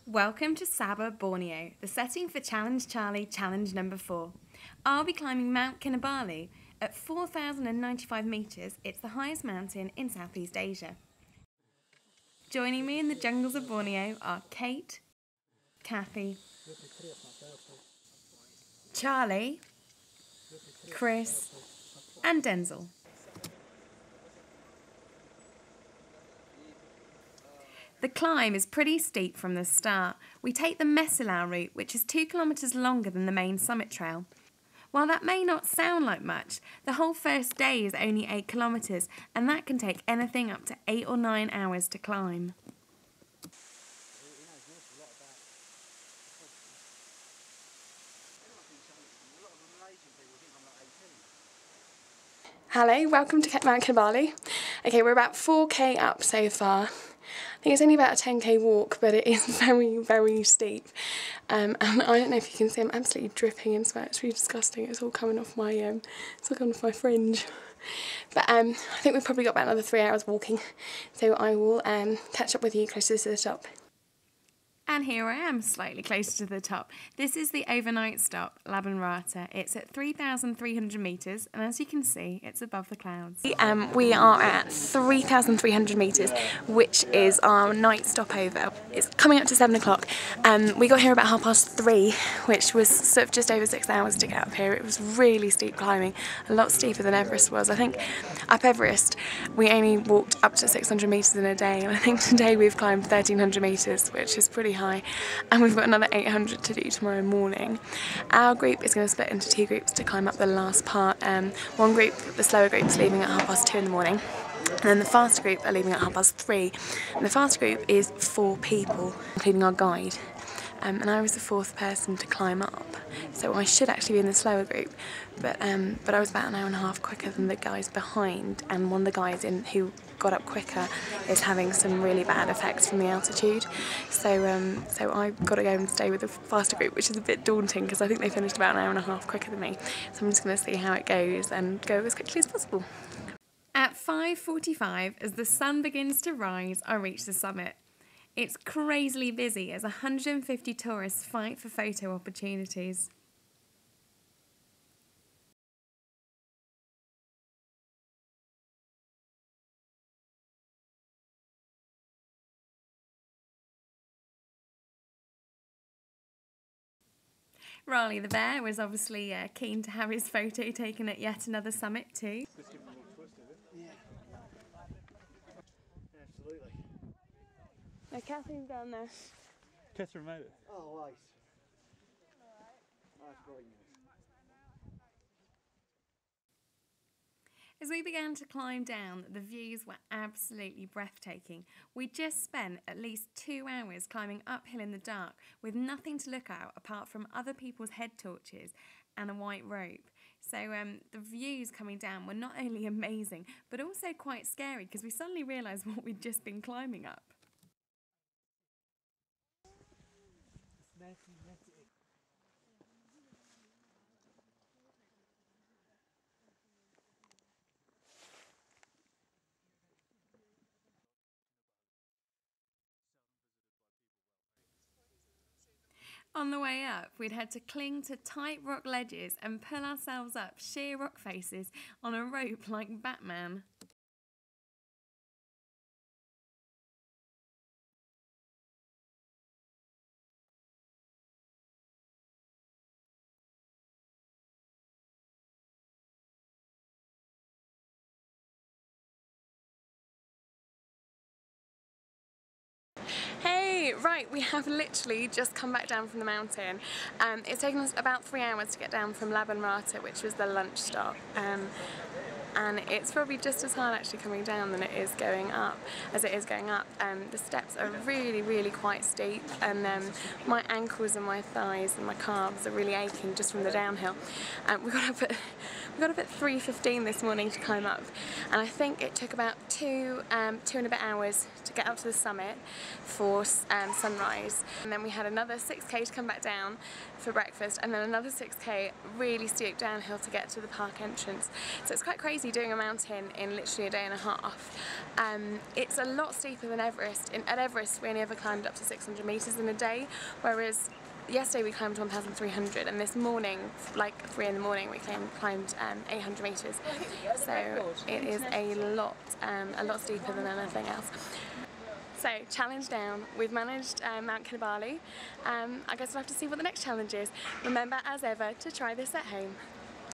Welcome to Sabah, Borneo, the setting for Challenge Charlie Challenge number 4. I'll be climbing Mount Kinabalu at 4,095 metres. It's the highest mountain in Southeast Asia. Joining me in the jungles of Borneo are Kate, Kathy, Charlie, Chris and Denzel. The climb is pretty steep from the start. We take the Mesilau route, which is 2 kilometres longer than the main summit trail. While that may not sound like much, the whole first day is only 8 kilometres, and that can take anything up to 8 or 9 hours to climb. Hello, welcome to Mount Kinabalu. Okay, we're about 4k up so far. I think it's only about a 10k walk, but it is very, very steep. And I don't know if you can see, I'm absolutely dripping in sweat. It's really disgusting. It's all coming off my fringe. But I think we've probably got about another 3 hours walking, so I will catch up with you closer to the top. And here I am, slightly closer to the top. This is the overnight stop, Laban Rata. It's at 3,300 metres, and as you can see, it's above the clouds. We are at 3,300 metres, which is our night stopover. It's coming up to 7 o'clock. We got here about 3:30, which was sort of just over 6 hours to get up here. It was really steep climbing, a lot steeper than Everest was. I think up Everest, we only walked up to 600 metres in a day, and I think today we've climbed 1,300 metres, which is pretty high, and we've got another 800 to do tomorrow morning. Our group is going to split into 2 groups to climb up the last part. One group, the slower group, is leaving at 2:30 in the morning, and then the faster group are leaving at 3:30. And the faster group is 4 people, including our guide. And I was the 4th person to climb up, so I should actually be in the slower group, but I was about an hour and a half quicker than the guys behind, and one of the guys who got up quicker is having some really bad effects from the altitude, so I've got to go and stay with the faster group, which is a bit daunting because I think they finished about an hour and a half quicker than me, so I'm just going to see how it goes and go as quickly as possible. At 5:45, as the sun begins to rise, I reach the summit. It's crazily busy as 150 tourists fight for photo opportunities. Raleigh the bear was obviously keen to have his photo taken at yet another summit too. No, Catherine's down there. Catherine made it. Oh, right. That's great news. As we began to climb down, the views were absolutely breathtaking. We just spent at least 2 hours climbing uphill in the dark with nothing to look at apart from other people's head torches and a white rope. So the views coming down were not only amazing, but also quite scary because we suddenly realised what we'd just been climbing up. On the way up, we'd had to cling to tight rock ledges and pull ourselves up sheer rock faces on a rope like Batman. Hey, right, we have literally just come back down from the mountain. It's taken us about 3 hours to get down from Laban Rata, which was the lunch stop. And it's probably just as hard actually coming down than it is going up, The steps are really, really quite steep, and my ankles and my thighs and my calves are really aching just from the downhill. We We got up at 3:15 this morning to climb up, and I think it took about two and a bit hours to get up to the summit for sunrise. And then we had another 6k to come back down for breakfast, and then another 6k really steep downhill to get to the park entrance. So it's quite crazy doing a mountain in literally a day and a half. It's a lot steeper than Everest. At Everest we only ever climbed up to 600 metres in a day, whereas yesterday we climbed 1,300, and this morning, like 3 in the morning, we climbed 800 metres. So it is a lot steeper than anything else. So, challenge down. We've managed Mount Kinabalu. I guess we'll have to see what the next challenge is. Remember, as ever, to try this at home.